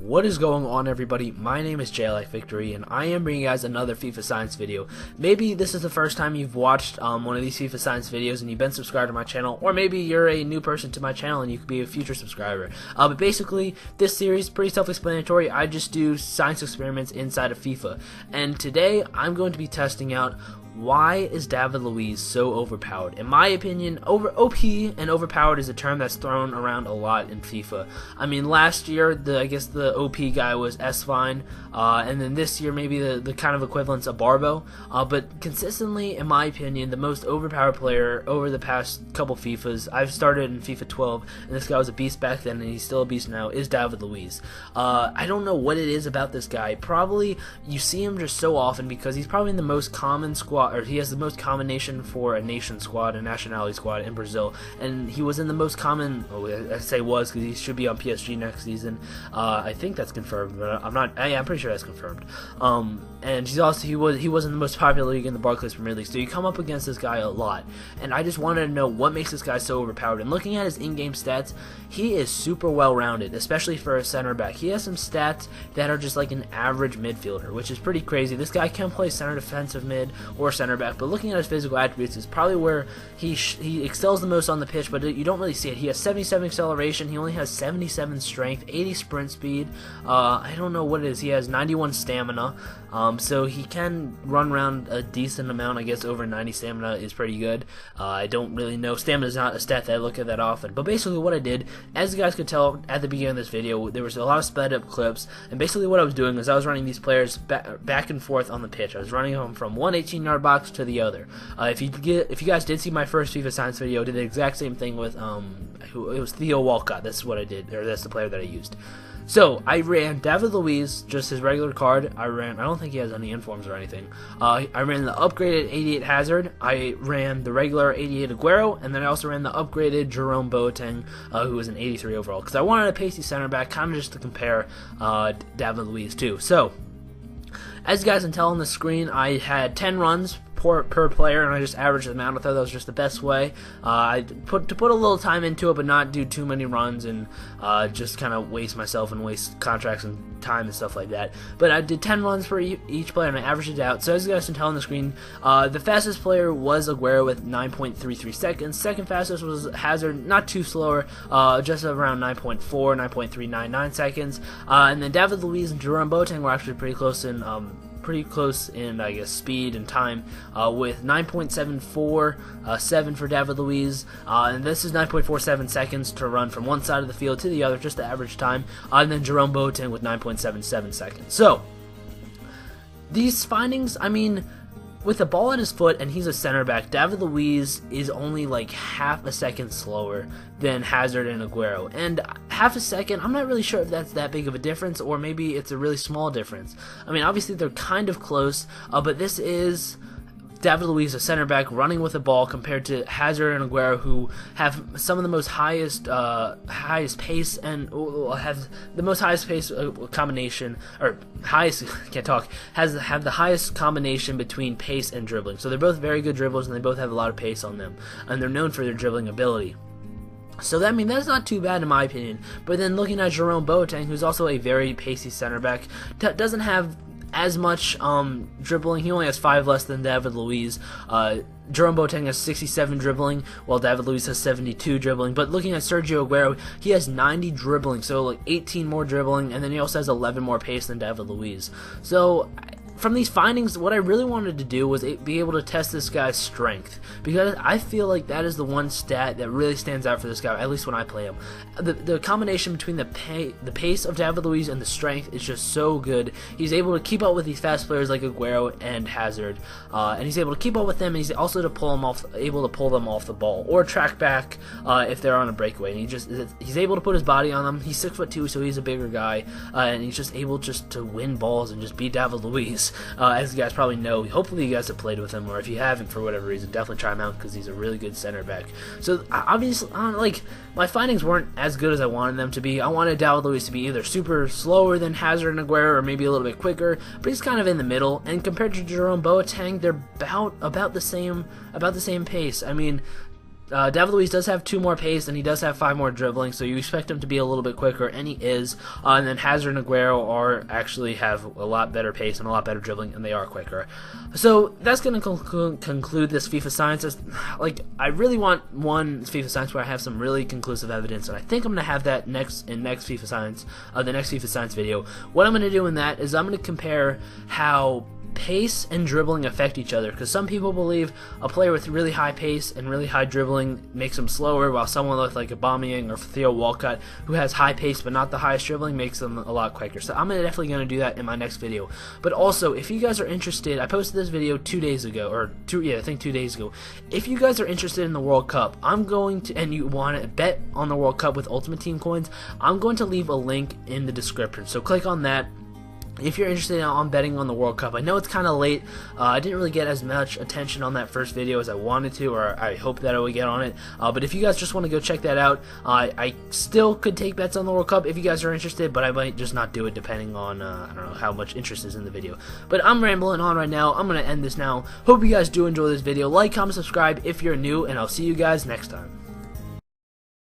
What is going on, everybody? My name is JLEC Victory, and I am bringing you guys another FIFA Science video. Maybe this is the first time you've watched one of these FIFA Science videos and you've been subscribed to my channel, or maybe you're a new person to my channel and you could be a future subscriber. But basically, this series is pretty self-explanatory. I just do science experiments inside of FIFA, and today I'm going to be testing out why is David Luiz so overpowered. In my opinion, OP and overpowered is a term that's thrown around a lot in FIFA. I mean, last year, I guess the OP guy was S-Fine, and then this year maybe the kind of equivalent's a Barbo. But consistently, in my opinion, the most overpowered player over the past couple FIFAs, I've started in FIFA 12, and this guy was a beast back then, and he's still a beast now, is David Luiz. I don't know what it is about this guy. Probably, you see him just so often because he's probably in the most common squad, or he has the most common nation for a nation squad, a nationality squad in Brazil, and he was in the most common, I say was because he should be on PSG next season. I think that's confirmed, but I'm pretty sure that's confirmed. And he was in the most popular league in the Barclays Premier League, so you come up against this guy a lot, and I just wanted to know what makes this guy so overpowered. And looking at his in-game stats, he is super well-rounded, especially for a center back. He has some stats that are just like an average midfielder, which is pretty crazy. This guy can play center defensive mid or center back, but looking at his physical attributes is probably where he excels the most on the pitch, but you don't really see it. He has 77 acceleration, he only has 77 strength, 80 sprint speed, I don't know what it is, he has 91 stamina, so he can run around a decent amount. I guess over 90 stamina is pretty good. I don't really know, stamina is not a stat that I look at that often, but basically what I did, as you guys could tell at the beginning of this video, there was a lot of sped up clips, and basically what I was doing is I was running these players back and forth on the pitch. I was running them from one 18-yard box to the other. If you guys did see my first FIFA Science video, I did the exact same thing with it was Theo Walcott. That's what I did, or that's the player that I used. So I ran David Luiz, just his regular card. I don't think he has any informs or anything. I ran the upgraded 88 Hazard. I ran the regular 88 Aguero, and then I also ran the upgraded Jerome Boateng, who was an 83 overall, because I wanted a pacey center back, kind of just to compare David Luiz to. So, as you guys can tell on the screen, I had 10 runs per player, and I just averaged them out. I thought that was just the best way. I put a little time into it, but not do too many runs and just kind of waste myself and waste contracts and time and stuff like that. But I did 10 runs for each player, and I averaged it out. So as you guys can tell on the screen, the fastest player was Aguero with 9.33 seconds. Second fastest was Hazard, not too slower, just around 9.399 seconds. And then David Luiz and Jerome Boateng were actually pretty close in I guess speed and time, with 9.747 for David Luiz, and this is 9.47 seconds to run from one side of the field to the other, just the average time, and then Jerome Boateng with 9.77 seconds. So these findings, I mean, with the ball at his foot and he's a center back, David Luiz is only like half a second slower than Hazard and Aguero. And half a second, I'm not really sure if that's that big of a difference, or maybe it's a really small difference. I mean, obviously they're kind of close, but this is David Luiz, a center back, running with the ball compared to Hazard and Aguero, who have some of the most highest pace and have the most highest pace combination, or highest have the highest combination between pace and dribbling. So they're both very good dribblers, and they both have a lot of pace on them, and they're known for their dribbling ability. So that, I mean, that's not too bad in my opinion. But then looking at Jerome Boateng, who's also a very pacey center back, doesn't have as much dribbling. He only has 5 less than David Luiz. Jerome Boateng has 67 dribbling, while David Luiz has 72 dribbling. But looking at Sergio Aguero, he has 90 dribbling, so like 18 more dribbling, and then he also has 11 more pace than David Luiz. So from these findings, what I really wanted to do was be able to test this guy's strength, because I feel like that is the one stat that really stands out for this guy, at least when I play him. The combination between the pace of David Luiz and the strength is just so good. He's able to keep up with these fast players like Aguero and Hazard, and he's able to keep up with them, and he's also able to pull them off the ball or track back if they're on a breakaway. And he's able to put his body on them. He's 6'2", so he's a bigger guy, and he's just able to win balls and just beat David Luiz. As you guys probably know, hopefully you guys have played with him, or if you haven't for whatever reason, definitely try him out because he's a really good center back. So obviously, like, my findings weren't as good as I wanted them to be. I wanted David Luiz to be either super slower than Hazard and Aguero, or maybe a little bit quicker, but he's kind of in the middle. And compared to Jerome Boateng, they're about the same pace. I mean, David Luiz does have 2 more pace, and he does have 5 more dribbling, so you expect him to be a little bit quicker, and he is. And then Hazard and Aguero actually have a lot better pace and a lot better dribbling, and they are quicker. So that's going to conclude this FIFA science. Like, I really want one FIFA science where I have some really conclusive evidence, and I think I'm going to have that next FIFA science, the next FIFA science video. What I'm going to do in that is I'm going to compare how pace and dribbling affect each other, because some people believe a player with really high pace and really high dribbling makes them slower, while someone with like Aubameyang or Theo Walcott, who has high pace but not the highest dribbling, makes them a lot quicker. So I'm definitely going to do that in my next video. But also, if you guys are interested, I posted this video 2 days ago, or I think 2 days ago. If you guys are interested in the World Cup, I'm going to, and you want to bet on the World Cup with Ultimate Team coins, I'm going to leave a link in the description. So click on that if you're interested in betting on the World Cup. I know it's kind of late. I didn't really get as much attention on that first video as I wanted to, or I hope that I would get on it. But if you guys just want to go check that out, I still could take bets on the World Cup if you guys are interested, but I might just not do it depending on, I don't know, how much interest is in the video. But I'm rambling on right now. I'm going to end this now. Hope you guys do enjoy this video. Like, comment, subscribe if you're new, and I'll see you guys next time.